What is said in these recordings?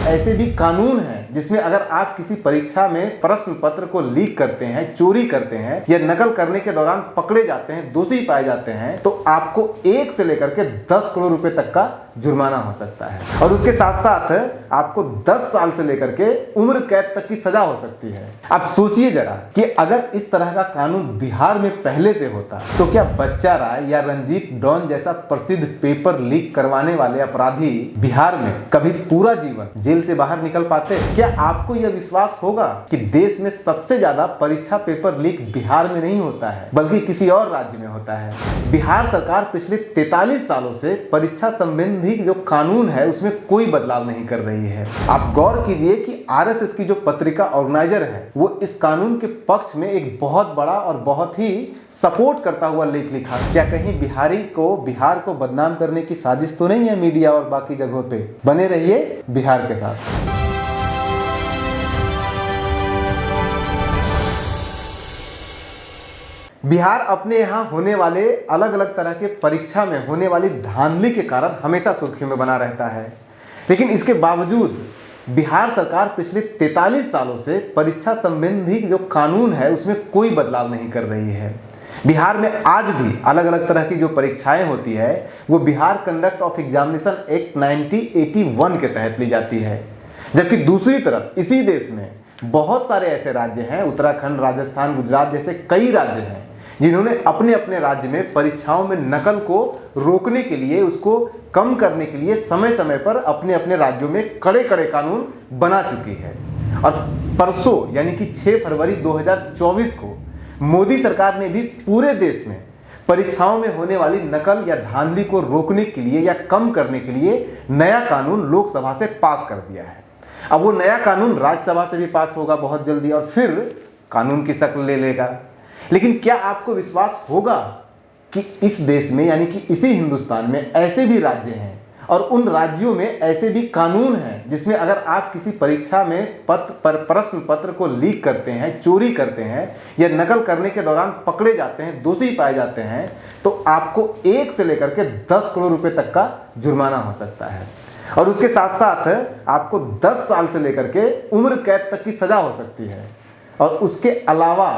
ऐसे भी कानून हैं जिसमें अगर आप किसी परीक्षा में प्रश्न पत्र को लीक करते हैं, चोरी करते हैं या नकल करने के दौरान पकड़े जाते हैं, दोषी पाए जाते हैं, तो आपको 1 से लेकर के 10 करोड़ रुपए तक का जुर्माना हो सकता है। और उसके साथ साथ आपको 10 साल से लेकर के उम्र कैद तक की सजा हो सकती है। आप सोचिए जरा कि अगर इस तरह का कानून बिहार में पहले से होता तो क्या बच्चा राय या रंजीत डॉन जैसा प्रसिद्ध पेपर लीक करवाने वाले अपराधी बिहार में कभी पूरा जीवन जेल से बाहर निकल पाते? क्या आपको यह विश्वास होगा कि देश में सबसे ज्यादा परीक्षा पेपर लीक बिहार में नहीं होता है बल्कि किसी और राज्य में होता है? बिहार सरकार पिछले 43 सालों से परीक्षा संबंधी जो कानून है उसमें कोई बदलाव नहीं कर रही है। आप गौर कीजिए कि आरएसएस की जो पत्रिका ऑर्गेनाइजर है वो इस कानून के पक्ष में एक बहुत बड़ा और बहुत ही सपोर्ट करता हुआ लेख लिखा। क्या कहीं बिहार को बदनाम करने की साजिश तो नहीं है मीडिया और बाकी जगहों पे? बने रहिए बिहार के साथ। बिहार अपने यहाँ होने वाले अलग अलग तरह के परीक्षा में होने वाली धांधली के कारण हमेशा सुर्खियों में बना रहता है, लेकिन इसके बावजूद बिहार सरकार पिछले 43 सालों से परीक्षा संबंधी जो कानून है उसमें कोई बदलाव नहीं कर रही है। बिहार में आज भी अलग अलग तरह की जो परीक्षाएं होती है वो Bihar conduct of examination act 1981 के तहत ली जाती है, जबकि दूसरी तरफ इसी देश में बहुत सारे ऐसे राज्य हैं, उत्तराखंड, राजस्थान, गुजरात जैसे कई राज्य हैं जिन्होंने अपने अपने राज्य में परीक्षाओं में नकल को रोकने के लिए, उसको कम करने के लिए समय समय पर अपने अपने राज्यों में कड़े कड़े कानून बना चुकी है। और परसों यानी कि 6 फरवरी 2024 को मोदी सरकार ने भी पूरे देश में परीक्षाओं में होने वाली नकल या धांधली को रोकने के लिए या कम करने के लिए नया कानून लोकसभा से पास कर दिया है। अब वो नया कानून राज्यसभा से भी पास होगा बहुत जल्दी और फिर कानून की शक्ल ले लेगा। लेकिन क्या आपको विश्वास होगा कि इस देश में यानी कि इसी हिंदुस्तान में ऐसे भी राज्य हैं और उन राज्यों में ऐसे भी कानून हैं जिसमें अगर आप किसी परीक्षा में प्रश्न पत्र को लीक करते हैं, चोरी करते हैं या नकल करने के दौरान पकड़े जाते हैं, दोषी पाए जाते हैं, तो आपको 1 से लेकर के 10 करोड़ रुपए तक का जुर्माना हो सकता है। और उसके साथ साथ आपको 10 साल से लेकर के उम्र कैद तक की सजा हो सकती है। और उसके अलावा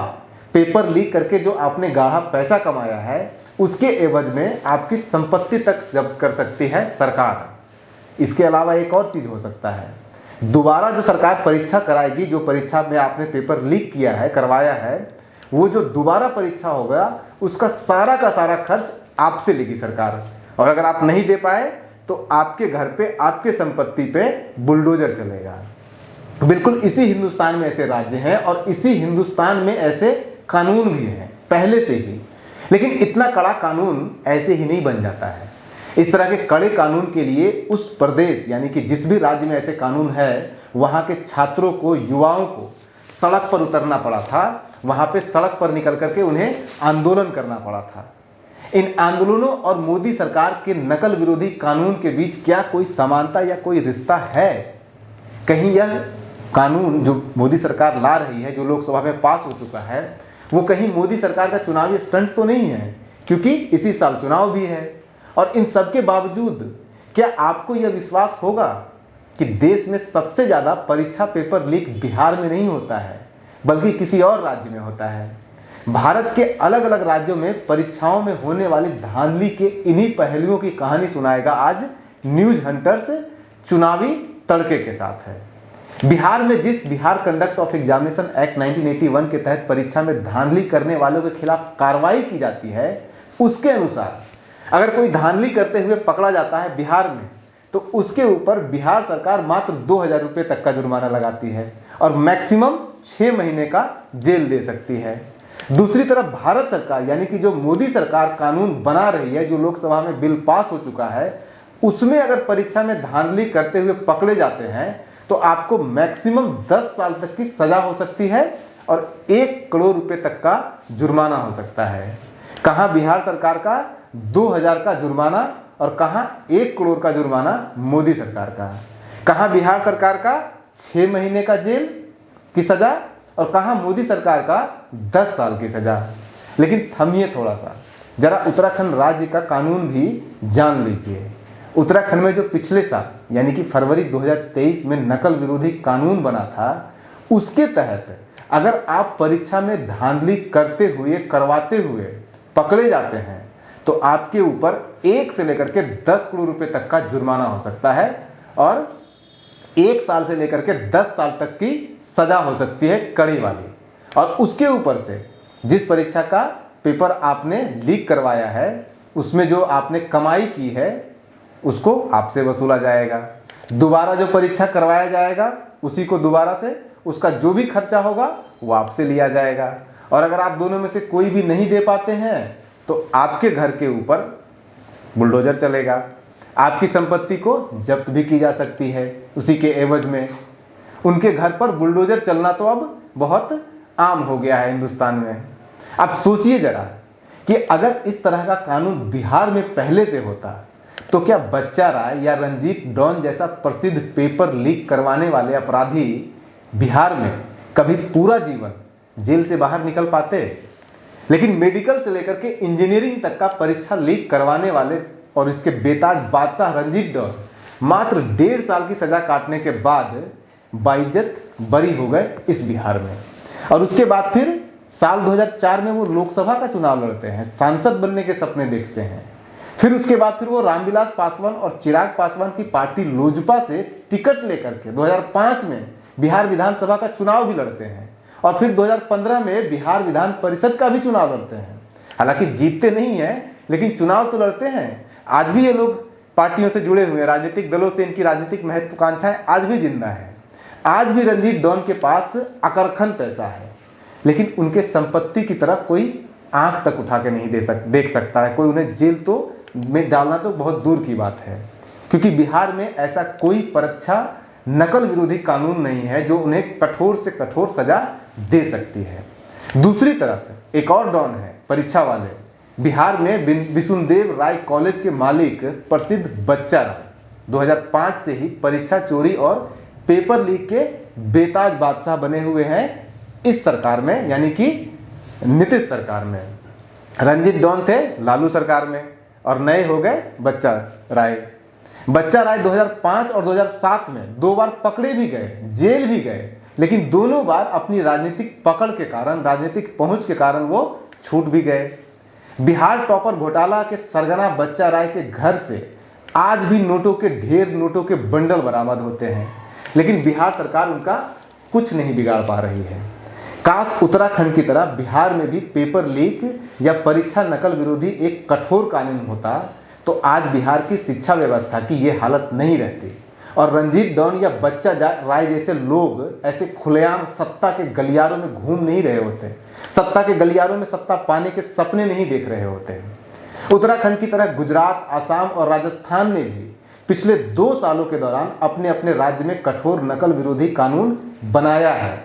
पेपर लीक करके जो आपने गाढ़ा पैसा कमाया है उसके एवज में आपकी संपत्ति तक जब्त कर सकती है सरकार। इसके अलावा एक और चीज हो सकता है, दोबारा जो सरकार परीक्षा कराएगी, जो परीक्षा में आपने पेपर लीक किया है, करवाया है, वो जो दोबारा परीक्षा होगा उसका सारा का सारा खर्च आपसे लेगी सरकार। और अगर आप नहीं दे पाए तो आपके घर पे, आपके संपत्ति पे बुलडोजर चलेगा। बिल्कुल इसी हिंदुस्तान में ऐसे राज्य हैं और इसी हिंदुस्तान में ऐसे कानून भी हैं पहले से ही। लेकिन इतना कड़ा कानून ऐसे ही नहीं बन जाता है। इस तरह के कड़े कानून के लिए उस प्रदेश यानी कि जिस भी राज्य में ऐसे कानून है वहाँ के छात्रों को, युवाओं को सड़क पर उतरना पड़ा था। वहाँ पे सड़क पर निकल करके उन्हें आंदोलन करना पड़ा था। इन आंदोलनों और मोदी सरकार के नकल विरोधी कानून के बीच क्या कोई समानता या कोई रिश्ता है? कहीं यह कानून जो मोदी सरकार ला रही है, जो लोकसभा में पास हो चुका है, वो कहीं मोदी सरकार का चुनावी स्टंट तो नहीं है? क्योंकि इसी साल चुनाव भी है। और इन सब के बावजूद क्या आपको यह विश्वास होगा कि देश में सबसे ज्यादा परीक्षा पेपर लीक बिहार में नहीं होता है बल्कि किसी और राज्य में होता है? भारत के अलग अलग राज्यों में परीक्षाओं में होने वाली धांधली के इन्हीं पहलुओं की कहानी सुनाएगा आज न्यूज हंटर्स चुनावी तड़के के साथ है। बिहार में जिस Bihar conduct of examination act 1981 के तहत परीक्षा में धांधली करने वालों के खिलाफ कार्रवाई की जाती है, उसके अनुसार अगर कोई धांधली करते हुए पकड़ा जाता है बिहार में तो उसके ऊपर बिहार सरकार मात्र 2000 रुपये तक का जुर्माना लगाती है और मैक्सिमम 6 महीने का जेल दे सकती है। दूसरी तरफ भारत सरकार यानी कि जो मोदी सरकार कानून बना रही है, जो लोकसभा में बिल पास हो चुका है, उसमें अगर परीक्षा में धांधली करते हुए पकड़े जाते हैं तो आपको मैक्सिमम 10 साल तक की सजा हो सकती है और 1 करोड़ रुपए तक का जुर्माना हो सकता है। कहां बिहार सरकार का 2000 का जुर्माना और कहां 1 करोड़ का जुर्माना मोदी सरकार का। कहां बिहार सरकार का 6 महीने का जेल की सजा और कहां मोदी सरकार का 10 साल की सजा। लेकिन थमिए थोड़ा सा, जरा उत्तराखंड राज्य का कानून भी जान लीजिए। उत्तराखंड में जो पिछले साल यानी कि फरवरी 2023 में नकल विरोधी कानून बना था, उसके तहत अगर आप परीक्षा में धांधली करते हुए करवाते हुए पकड़े जाते हैं तो आपके ऊपर 1 से लेकर के 10 करोड़ रुपए तक का जुर्माना हो सकता है और 1 साल से लेकर के 10 साल तक की सजा हो सकती है, कड़ी वाली। और उसके ऊपर से जिस परीक्षा का पेपर आपने लीक करवाया है उसमें जो आपने कमाई की है उसको आपसे वसूला जाएगा। दोबारा जो परीक्षा करवाया जाएगा उसी को दोबारा से उसका जो भी खर्चा होगा वो आपसे लिया जाएगा। और अगर आप दोनों में से कोई भी नहीं दे पाते हैं तो आपके घर के ऊपर बुलडोजर चलेगा, आपकी संपत्ति को जब्त भी की जा सकती है। उसी के एवज में उनके घर पर बुलडोजर चलना तो अब बहुत आम हो गया है हिंदुस्तान में। अब सोचिए जरा कि अगर इस तरह का कानून बिहार में पहले से होता तो क्या बच्चा राय या रंजीत डॉन जैसा प्रसिद्ध पेपर लीक करवाने वाले अपराधी बिहार में कभी पूरा जीवन जेल से बाहर निकल पाते? लेकिन मेडिकल से लेकर के इंजीनियरिंग तक का परीक्षा लीक करवाने वाले और इसके बेताज बादशाह रंजीत डॉन मात्र 1.5 साल की सजा काटने के बाद बाइज्जत बरी हो गए इस बिहार में। और उसके बाद फिर साल 2004 में वो लोकसभा का चुनाव लड़ते हैं, सांसद बनने के सपने देखते हैं। फिर उसके बाद फिर वो रामविलास पासवान और चिराग पासवान की पार्टी लोजपा से टिकट लेकर के 2005 में बिहार विधानसभा का चुनाव भी लड़ते हैं और फिर 2015 में बिहार विधान परिषद का भी चुनाव लड़ते हैं। हालांकि जीतते नहीं हैं लेकिन चुनाव तो लड़ते हैं। आज भी ये लोग पार्टियों से जुड़े हुए हैं, राजनीतिक दलों से इनकी राजनीतिक महत्वाकांक्षाएं आज भी जिंदा है। आज भी रंजीत डॉन के पास अकरखन पैसा है लेकिन उनके संपत्ति की तरफ कोई आंख तक उठा के नहीं देख सकता है। कोई उन्हें जेल तो में डालना तो बहुत दूर की बात है, क्योंकि बिहार में ऐसा कोई परीक्षा नकल विरोधी कानून नहीं है जो उन्हें कठोर से कठोर सजा दे सकती है। दूसरी तरफ एक और डॉन है परीक्षा वाले, बिहार में विशुनदेव राय कॉलेज के मालिक प्रसिद्ध बच्चा राय 2005 से ही परीक्षा चोरी और पेपर लीक के बेताज बादशाह बने हुए हैं इस सरकार में, यानी कि नीतीश सरकार में। रंजीत डॉन थे लालू सरकार में और नए हो गए बच्चा राय। बच्चा राय 2005 और 2007 में 2 बार पकड़े भी गए, जेल भी गए, लेकिन दोनों बार अपनी राजनीतिक पकड़ के कारण, राजनीतिक पहुंच के कारण वो छूट भी गए। बिहार टॉपर घोटाला के सरगना बच्चा राय के घर से आज भी नोटों के ढेर, नोटों के बंडल बरामद होते हैं, लेकिन बिहार सरकार उनका कुछ नहीं बिगाड़ पा रही है। काश उत्तराखंड की तरह बिहार में भी पेपर लीक या परीक्षा नकल विरोधी एक कठोर कानून होता तो आज बिहार की शिक्षा व्यवस्था की ये हालत नहीं रहती और रंजीत डॉन या बच्चा राय जैसे लोग ऐसे खुलेआम सत्ता के गलियारों में घूम नहीं रहे होते, सत्ता के गलियारों में सत्ता पाने के सपने नहीं देख रहे होते। उत्तराखंड की तरह गुजरात, आसाम और राजस्थान ने भी पिछले 2 सालों के दौरान अपने अपने राज्य में कठोर नकल विरोधी कानून बनाया है।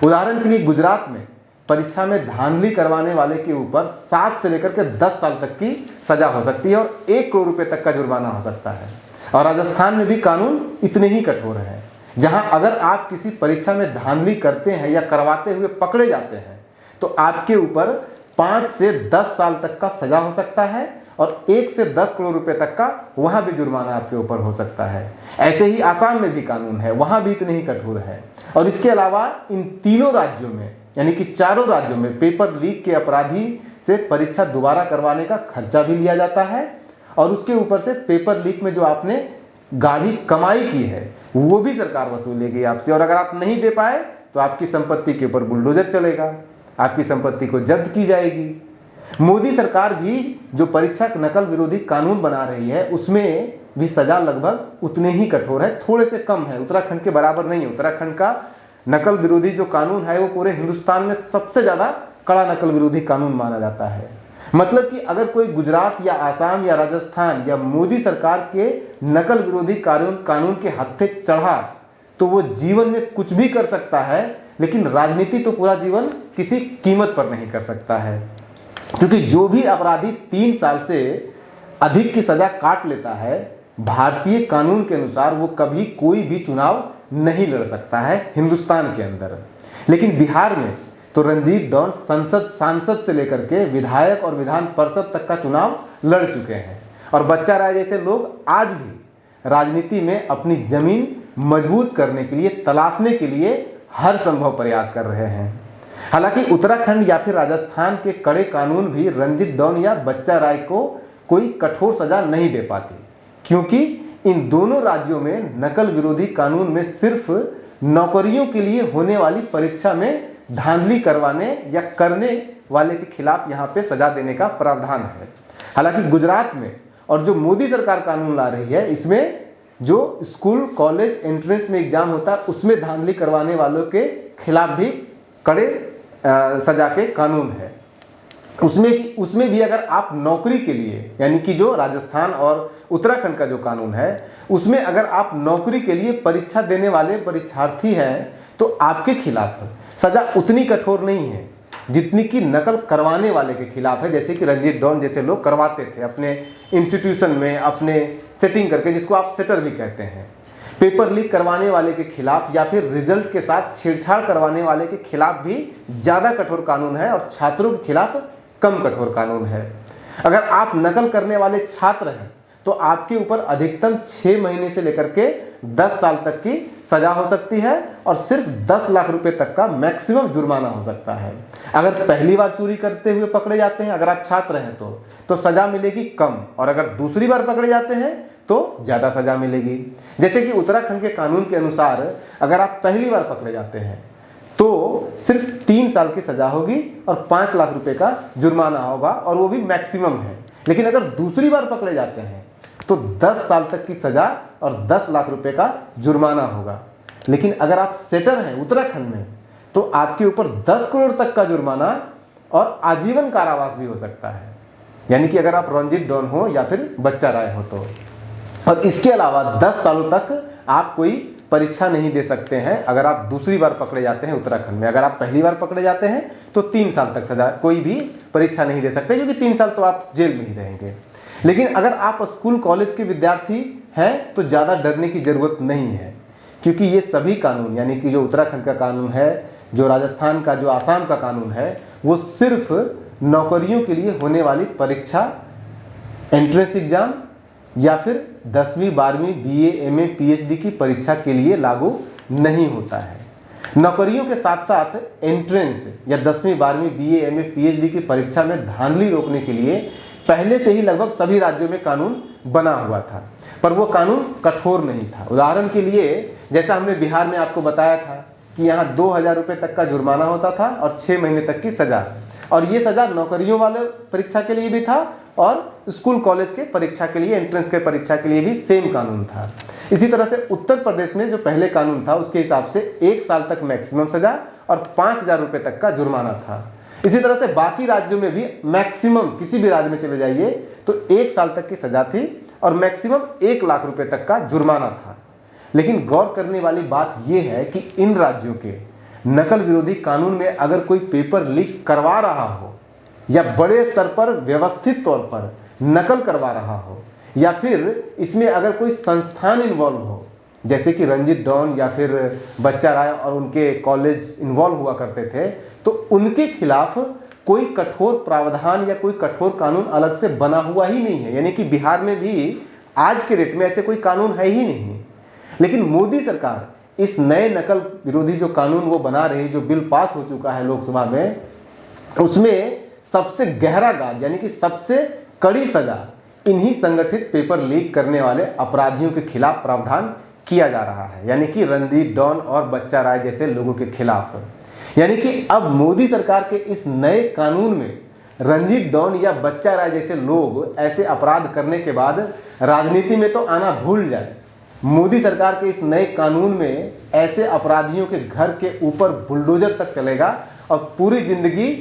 उदाहरण के लिए गुजरात में परीक्षा में धांधली करवाने वाले के ऊपर 7 से लेकर के 10 साल तक की सजा हो सकती है और 1 करोड़ रुपए तक का जुर्माना हो सकता है। और राजस्थान में भी कानून इतने ही कठोर है, जहां अगर आप किसी परीक्षा में धांधली करते हैं या करवाते हुए पकड़े जाते हैं तो आपके ऊपर 5 से 10 साल तक का सजा हो सकता है और 1 से 10 करोड़ रुपए तक का वहां भी जुर्माना आपके ऊपर हो सकता है। ऐसे ही आसाम में भी कानून है, वहां भी इतने ही कठोर है। और इसके अलावा इन तीनों राज्यों में, यानी कि 4 राज्यों में पेपर लीक के अपराधी से परीक्षा दोबारा करवाने का खर्चा भी लिया जाता है और उसके ऊपर से पेपर लीक में जो आपने गाढ़ी कमाई की है वो भी सरकार वसूलेगी आपसे। और अगर आप नहीं दे पाए तो आपकी संपत्ति के ऊपर बुलडोजर चलेगा, आपकी संपत्ति को जब्त की जाएगी। मोदी सरकार भी जो परीक्षा नकल विरोधी कानून बना रही है उसमें भी सजा लगभग उतने ही कठोर है, थोड़े से कम है, उत्तराखंड के बराबर नहीं है। उत्तराखंड का नकल विरोधी जो कानून है वो पूरे हिंदुस्तान में सबसे ज्यादा कड़ा नकल विरोधी कानून माना जाता है। मतलब कि अगर कोई गुजरात या आसाम या राजस्थान या मोदी सरकार के नकल विरोधी कानून के हत्थे चढ़ा तो वो जीवन में कुछ भी कर सकता है, लेकिन राजनीति तो पूरा जीवन किसी कीमत पर नहीं कर सकता है। क्योंकि जो भी अपराधी 3 साल से अधिक की सजा काट लेता है, भारतीय कानून के अनुसार वो कभी कोई भी चुनाव नहीं लड़ सकता है हिंदुस्तान के अंदर। लेकिन बिहार में तो रंजीत डॉन सांसद से लेकर के विधायक और विधान परिषद तक का चुनाव लड़ चुके हैं और बच्चा राय जैसे लोग आज भी राजनीति में अपनी जमीन मजबूत करने के लिए, तलाशने के लिए हर संभव प्रयास कर रहे हैं। हालांकि उत्तराखंड या फिर राजस्थान के कड़े कानून भी रंजीत डॉन या बच्चा राय को कोई कठोर सजा नहीं दे पाती, क्योंकि इन दोनों राज्यों में नकल विरोधी कानून में सिर्फ नौकरियों के लिए होने वाली परीक्षा में धांधली करवाने या करने वाले के खिलाफ यहाँ पे सजा देने का प्रावधान है। हालांकि गुजरात में और जो मोदी सरकार कानून ला रही है, इसमें जो स्कूल कॉलेज एंट्रेंस में एग्जाम होता है उसमें धांधली करवाने वालों के खिलाफ भी कड़े सजा के कानून है। उसमें भी अगर आप नौकरी के लिए, यानी कि जो राजस्थान और उत्तराखंड का जो कानून है, उसमें अगर आप नौकरी के लिए परीक्षा देने वाले परीक्षार्थी हैं तो आपके खिलाफ सजा उतनी कठोर नहीं है जितनी कि नकल करवाने वाले के खिलाफ है। जैसे कि रंजीत डॉन जैसे लोग करवाते थे अपने इंस्टीट्यूशन में, अपने सेटिंग करके, जिसको आप सेटर भी कहते हैं। पेपर लीक करवाने वाले के खिलाफ या फिर रिजल्ट के साथ छेड़छाड़ करवाने वाले के खिलाफ भी ज़्यादा कठोर कानून है और छात्रों के खिलाफ कम कठोर कानून है। अगर आप नकल करने वाले छात्र हैं तो आपके ऊपर अधिकतम 6 महीने से लेकर के 10 साल तक की सजा हो सकती है और सिर्फ 10 लाख रुपए तक का मैक्सिमम जुर्माना हो सकता है। अगर पहली बार चोरी करते हुए पकड़े जाते हैं, अगर आप छात्र हैं तो सजा मिलेगी कम, और अगर दूसरी बार पकड़े जाते हैं तो ज़्यादा सजा मिलेगी। जैसे कि उत्तराखंड के कानून के अनुसार अगर आप पहली बार पकड़े जाते हैं तो सिर्फ 3 साल की सजा होगी और 5 लाख रुपए का जुर्माना होगा, और वो भी मैक्सिमम है। लेकिन अगर दूसरी बार पकड़े जाते हैं तो 10 साल तक की सजा और 10 लाख रुपए का जुर्माना होगा। लेकिन अगर आप सेटर हैं उत्तराखंड में तो आपके ऊपर 10 करोड़ तक का जुर्माना और आजीवन कारावास भी हो सकता है, यानी कि अगर आप रंजीत डॉन हो या फिर बच्चा राय हो तो। और इसके अलावा 10 सालों तक आप कोई परीक्षा नहीं दे सकते हैं अगर आप दूसरी बार पकड़े जाते हैं उत्तराखंड में। अगर आप पहली बार पकड़े जाते हैं तो 3 साल तक सजा, कोई भी परीक्षा नहीं दे सकते, क्योंकि 3 साल तो आप जेल में ही रहेंगे। लेकिन अगर आप स्कूल कॉलेज के विद्यार्थी हैं तो ज़्यादा डरने की ज़रूरत नहीं है, क्योंकि ये सभी कानून, यानी कि जो उत्तराखंड का कानून है, जो राजस्थान का, जो आसाम का कानून है, वो सिर्फ नौकरियों के लिए होने वाली परीक्षा, एंट्रेंस एग्जाम या फिर 10वीं 12वीं BA MA PhD की परीक्षा के लिए लागू नहीं होता है। नौकरियों के साथ साथ एंट्रेंस या 10वीं 12वीं BA MA PhD की परीक्षा में धांधली रोकने के लिए पहले से ही लगभग सभी राज्यों में कानून बना हुआ था, पर वो कानून कठोर नहीं था। उदाहरण के लिए, जैसा हमने बिहार में आपको बताया था कि यहाँ 2000 रुपये तक का जुर्माना होता था और 6 महीने तक की सजा, और ये सजा नौकरियों वाले परीक्षा के लिए भी था और स्कूल कॉलेज के परीक्षा के लिए, एंट्रेंस के परीक्षा के लिए भी सेम कानून था। इसी तरह से उत्तर प्रदेश में जो पहले कानून था उसके हिसाब से 1 साल तक मैक्सिमम सजा और 5000 रुपये तक का जुर्माना था। इसी तरह से बाकी राज्यों में भी मैक्सिमम, किसी भी राज्य में चले जाइए तो 1 साल तक की सजा थी और मैक्सिमम 1 लाख रुपए तक का जुर्माना था। लेकिन गौर करने वाली बात यह है कि इन राज्यों के नकल विरोधी कानून में अगर कोई पेपर लीक करवा रहा हो या बड़े स्तर पर व्यवस्थित तौर पर नकल करवा रहा हो, या फिर इसमें अगर कोई संस्थान इन्वॉल्व हो, जैसे कि रंजीत डॉन या फिर बच्चा राय और उनके कॉलेज इन्वॉल्व हुआ करते थे, तो उनके खिलाफ कोई कठोर प्रावधान या कोई कठोर कानून अलग से बना हुआ ही नहीं है। यानी कि बिहार में भी आज के डेट में ऐसे कोई कानून है ही नहीं। लेकिन मोदी सरकार इस नए नकल विरोधी जो कानून वो बना रही, जो बिल पास हो चुका है लोकसभा में, उसमें सबसे गहरा गाज, यानी कि सबसे कड़ी सजा इन्हीं संगठित पेपर लीक करने वाले अपराधियों के खिलाफ प्रावधान किया जा रहा है, यानी कि रंजीत डॉन और बच्चा राय जैसे लोगों के खिलाफ। यानी कि अब मोदी सरकार के इस नए कानून में रंजीत डॉन या बच्चा राय जैसे लोग ऐसे अपराध करने के बाद राजनीति में तो आना भूल जाए। मोदी सरकार के इस नए कानून में ऐसे अपराधियों के घर के ऊपर बुलडोजर तक चलेगा और पूरी जिंदगी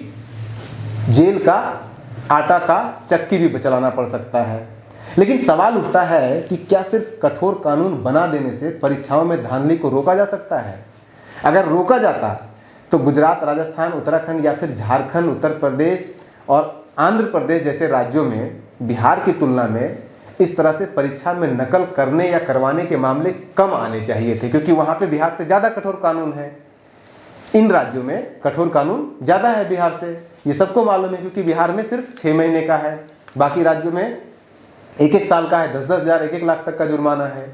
जेल का आटा का चक्की भी चलाना पड़ सकता है। लेकिन सवाल उठता है कि क्या सिर्फ कठोर कानून बना देने से परीक्षाओं में धांधली को रोका जा सकता है? अगर रोका जाता तो गुजरात, राजस्थान, उत्तराखंड या फिर झारखंड, उत्तर प्रदेश और आंध्र प्रदेश जैसे राज्यों में बिहार की तुलना में इस तरह से परीक्षा में नकल करने या करवाने के मामले कम आने चाहिए थे, क्योंकि वहां पे बिहार से ज़्यादा कठोर कानून है। इन राज्यों में कठोर कानून ज़्यादा है बिहार से, ये सबको मालूम है, क्योंकि बिहार में सिर्फ 6 महीने का है, बाकी राज्यों में एक साल का है, 10-10 हज़ार, 1-1 लाख तक का जुर्माना है।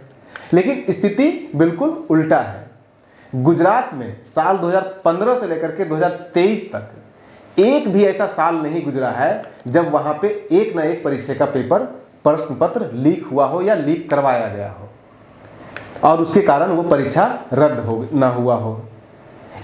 लेकिन स्थिति बिल्कुल उल्टा है। गुजरात में साल 2015 से लेकर के 2023 तक एक भी ऐसा साल नहीं गुजरा है जब वहां पे एक न एक परीक्षा का पेपर, प्रश्न पत्र लीक हुआ हो या लीक करवाया गया हो और उसके कारण वो परीक्षा रद्द हो ना हुआ हो।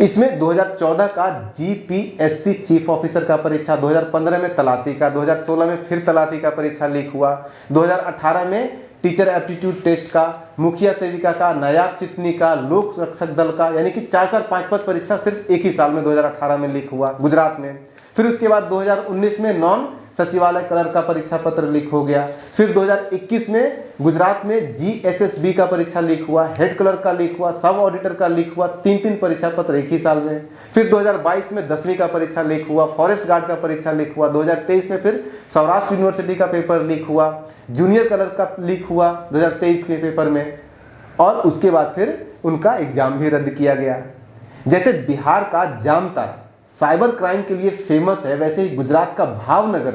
इसमें 2014 का जीपीएससी चीफ ऑफिसर का परीक्षा, 2015 में तलाती का, 2016 में फिर तलाती का परीक्षा लीक हुआ, 2018 में टीचर एप्टीट्यूड टेस्ट का, मुखिया सेविका का, नायब चितनी का, लोक रक्षक दल का, यानी कि 4-4, 5-5 परीक्षा सिर्फ एक ही साल में 2018 में लीक हुआ गुजरात में। फिर उसके बाद 2019 में नॉन सचिवालय क्लर्क का परीक्षा पत्र लीक हो गया। फिर 2021 में गुजरात में जीएसएसबी का परीक्षा लीक हुआ, हेड क्लर्क का लीक हुआ, सब ऑडिटर का लीक हुआ, 3-3 परीक्षा पत्र एक ही साल में। फिर 2022 में 10वीं का परीक्षा लीक हुआ, फॉरेस्ट गार्ड का परीक्षा लीक हुआ, 2023 में फिर सौराष्ट्र यूनिवर्सिटी का पेपर लीक हुआ, जूनियर क्लर्क का लीक हुआ 2023 के पेपर में, और उसके बाद फिर उनका एग्जाम भी रद्द किया गया। जैसे बिहार का जामतारा साइबर क्राइम के लिए फेमस है, वैसे ही गुजरात का भावनगर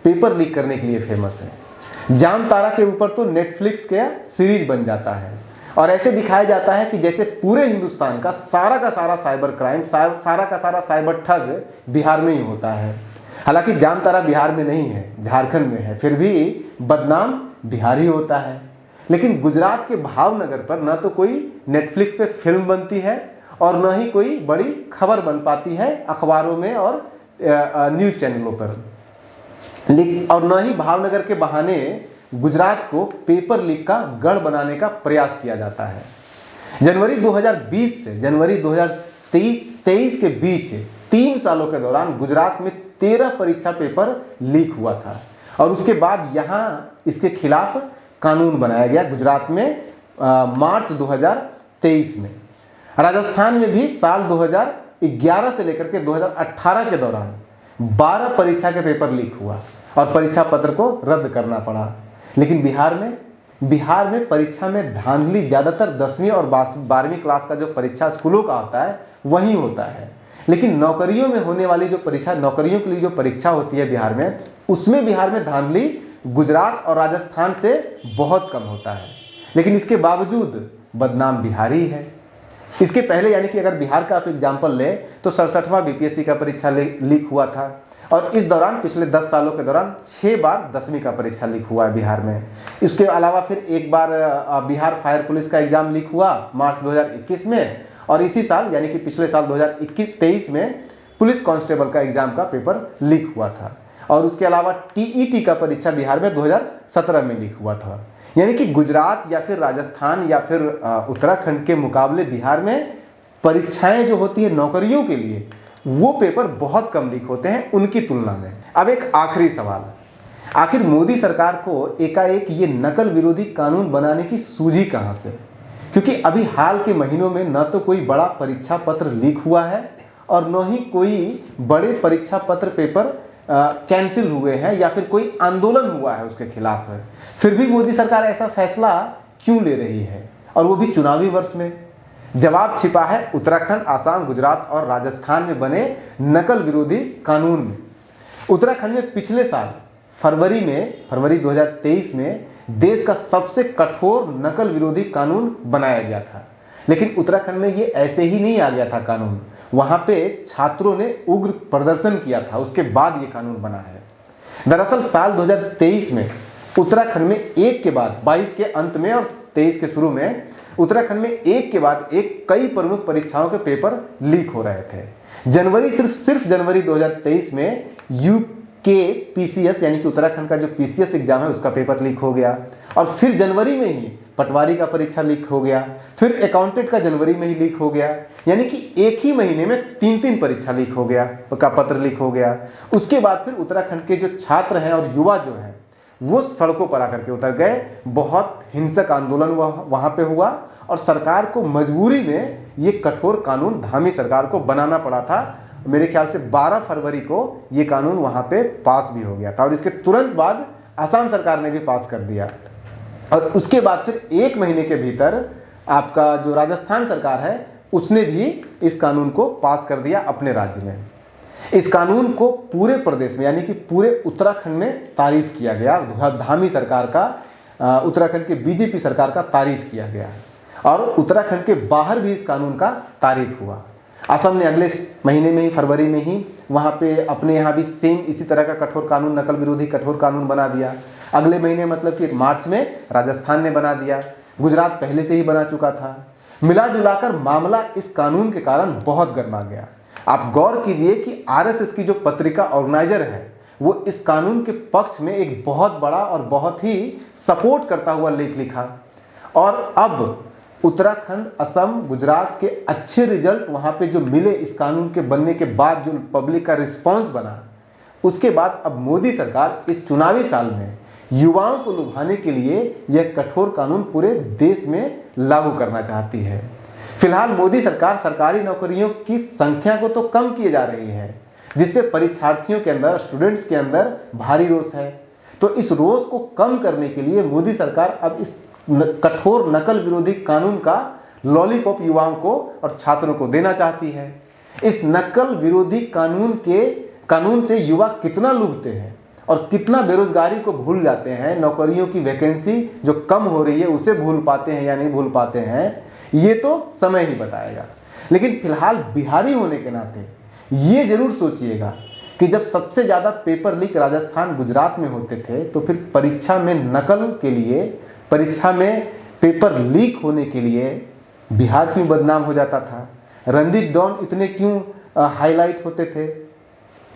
पेपर लीक करने के लिए फेमस है। जामतारा के ऊपर तो नेटफ्लिक्स का सीरीज बन जाता है और ऐसे दिखाया जाता है कि जैसे पूरे हिंदुस्तान का सारा साइबर क्राइम, सारा का सारा साइबर ठग बिहार में ही होता है। हालांकि जामतारा बिहार में नहीं है, झारखंड में है, फिर भी बदनाम बिहार ही होता है। लेकिन गुजरात के भावनगर पर न तो कोई नेटफ्लिक्स पे फिल्म बनती है और न ही कोई बड़ी खबर बन पाती है अखबारों में और न्यूज चैनलों पर, और न ही भावनगर के बहाने गुजरात को पेपर लीक का गढ़ बनाने का प्रयास किया जाता है। जनवरी 2020 से जनवरी 2023 के बीच 3 सालों के दौरान गुजरात में 13 परीक्षा पेपर लीक हुआ था और उसके बाद यहाँ इसके खिलाफ कानून बनाया गया गुजरात में मार्च 2023 में। राजस्थान में भी साल 2011 से लेकर के 2018 के दौरान 12 परीक्षा के पेपर लीक हुआ और परीक्षा पत्र को रद्द करना पड़ा। लेकिन बिहार में परीक्षा में धांधली ज़्यादातर 10वीं और 12वीं क्लास का जो परीक्षा स्कूलों का होता है वही होता है। लेकिन नौकरियों में होने वाली जो परीक्षा, नौकरियों के लिए जो परीक्षा होती है बिहार में, उसमें बिहार में धांधली गुजरात और राजस्थान से बहुत कम होता है। लेकिन इसके बावजूद बदनाम बिहारी है। इसके पहले यानी कि अगर बिहार का आप एग्जाम्पल ले तो 67वां बीपीएससी का परीक्षा लीक हुआ था और इस दौरान पिछले 10 सालों के दौरान 6 बार 10वीं का परीक्षा लीक हुआ है बिहार में। इसके अलावा फिर एक बार बिहार फायर पुलिस का एग्जाम लीक हुआ मार्च 2021 में, और इसी साल यानी कि पिछले साल 2021-23 में पुलिस कांस्टेबल का एग्जाम का पेपर लीक हुआ था। और उसके अलावा टीईटी का परीक्षा बिहार में 2017 में लीक हुआ था। यानी कि गुजरात या फिर राजस्थान या फिर उत्तराखंड के मुकाबले बिहार में परीक्षाएं जो होती है नौकरियों के लिए, वो पेपर बहुत कम लीक होते हैं उनकी तुलना में। अब एक आखिरी सवाल, आखिर मोदी सरकार को एकाएक ये नकल विरोधी कानून बनाने की सूझी कहां से? क्योंकि अभी हाल के महीनों में न तो कोई बड़ा परीक्षा पत्र लीक हुआ है और न ही कोई बड़े परीक्षा पत्र पेपर कैंसिल हुए हैं या फिर कोई आंदोलन हुआ है उसके खिलाफ है। फिर भी मोदी सरकार ऐसा फैसला क्यों ले रही है, और वो भी चुनावी वर्ष में? जवाब छिपा है उत्तराखंड, आसाम, गुजरात और राजस्थान में बने नकल विरोधी कानून में। उत्तराखंड में पिछले साल फरवरी 2023 में देश का सबसे कठोर नकल विरोधी कानून बनाया गया था। लेकिन उत्तराखंड में ये ऐसे ही नहीं आ गया था कानून, वहां पे छात्रों ने उग्र प्रदर्शन किया था, उसके बाद ये कानून बना है। दरअसल साल 2023 में उत्तराखंड में एक के बाद 22 के अंत में और 23 के शुरू में उत्तराखंड में एक के बाद एक कई प्रमुख परीक्षाओं के पेपर लीक हो रहे थे। सिर्फ जनवरी 2023 में यूके पीसीएस यानी कि उत्तराखंड का जो पीसीएस एग्जाम है उसका पेपर लीक हो गया, और फिर जनवरी में ही पटवारी का परीक्षा लीक हो गया, फिर अकाउंटेंट का जनवरी में ही लीक हो गया। यानी कि एक ही महीने में 3-3 परीक्षा लीक हो गया, का पत्र लीक हो गया। उसके बाद फिर उत्तराखंड के जो छात्र हैं और युवा जो हैं वो सड़कों पर आकर के उतर गए। बहुत हिंसक आंदोलन वहां पे हुआ और सरकार को मजबूरी में ये कठोर कानून धामी सरकार को बनाना पड़ा था। मेरे ख्याल से 12 फरवरी को ये कानून वहां पे पास भी हो गया था और इसके तुरंत बाद असम सरकार ने भी पास कर दिया। और उसके बाद फिर 1 महीने के भीतर आपका जो राजस्थान सरकार है उसने भी इस कानून को पास कर दिया अपने राज्य में। इस कानून को पूरे प्रदेश में यानी कि पूरे उत्तराखंड में तारीफ किया गया। धामी सरकार का, उत्तराखंड के बीजेपी सरकार का तारीफ किया गया और उत्तराखंड के बाहर भी इस कानून का तारीफ हुआ। असम ने अगले महीने में ही, फरवरी में ही, वहाँ पे अपने यहाँ भी सेम इसी तरह का कठोर कानून, नकल विरोधी कठोर कानून बना दिया। अगले महीने मतलब कि मार्च में राजस्थान ने बना दिया। गुजरात पहले से ही बना चुका था। मिला जुलाकर मामला इस कानून के कारण बहुत गर्मा गया। आप गौर कीजिए कि आरएसएस की जो पत्रिका ऑर्गेनाइजर है वो इस कानून के पक्ष में एक बहुत बड़ा और बहुत ही सपोर्ट करता हुआ लेख लिखा और अब उत्तराखंड, असम, गुजरात के अच्छे रिजल्ट वहाँ पे जो मिले इस कानून के बनने के बाद, जो पब्लिक का रिस्पांस बना, उसके बाद अब मोदी सरकार इस चुनावी साल में युवाओं को लुभाने के लिए यह कठोर कानून पूरे देश में लागू करना चाहती है। फिलहाल मोदी सरकार सरकारी नौकरियों की संख्या को तो कम किए जा रही है, जिससे परीक्षार्थियों के अंदर, स्टूडेंट्स के अंदर भारी रोष है। तो इस रोष को कम करने के लिए मोदी सरकार अब इस कठोर नकल विरोधी कानून का लॉलीपॉप युवाओं को और छात्रों को देना चाहती है। इस नकल विरोधी कानून से युवा कितना लुभते हैं और कितना बेरोजगारी को भूल जाते हैं, नौकरियों की वैकेंसी जो कम हो रही है उसे भूल पाते हैं या नहीं भूल पाते हैं, ये तो समय ही बताएगा। लेकिन फिलहाल बिहारी होने के नाते ये जरूर सोचिएगा कि जब सबसे ज़्यादा पेपर लीक राजस्थान, गुजरात में होते थे, तो फिर परीक्षा में नकल के लिए, परीक्षा में पेपर लीक होने के लिए बिहार क्यों बदनाम हो जाता था? रणदीप डॉन इतने क्यों हाईलाइट होते थे?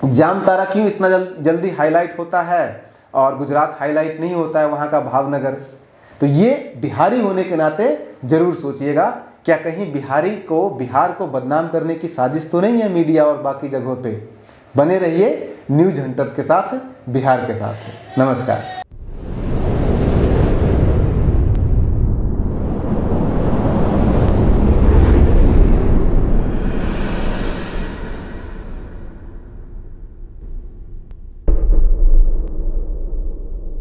जामतारा क्यों इतना जल्दी हाईलाइट होता है और गुजरात हाईलाइट नहीं होता है, वहाँ का भावनगर? तो ये बिहारी होने के नाते जरूर सोचिएगा, क्या कहीं बिहार को बदनाम करने की साजिश तो नहीं है मीडिया और बाकी जगहों पे? बने रहिए न्यूज हंटर्स के साथ, बिहार के साथ। नमस्कार।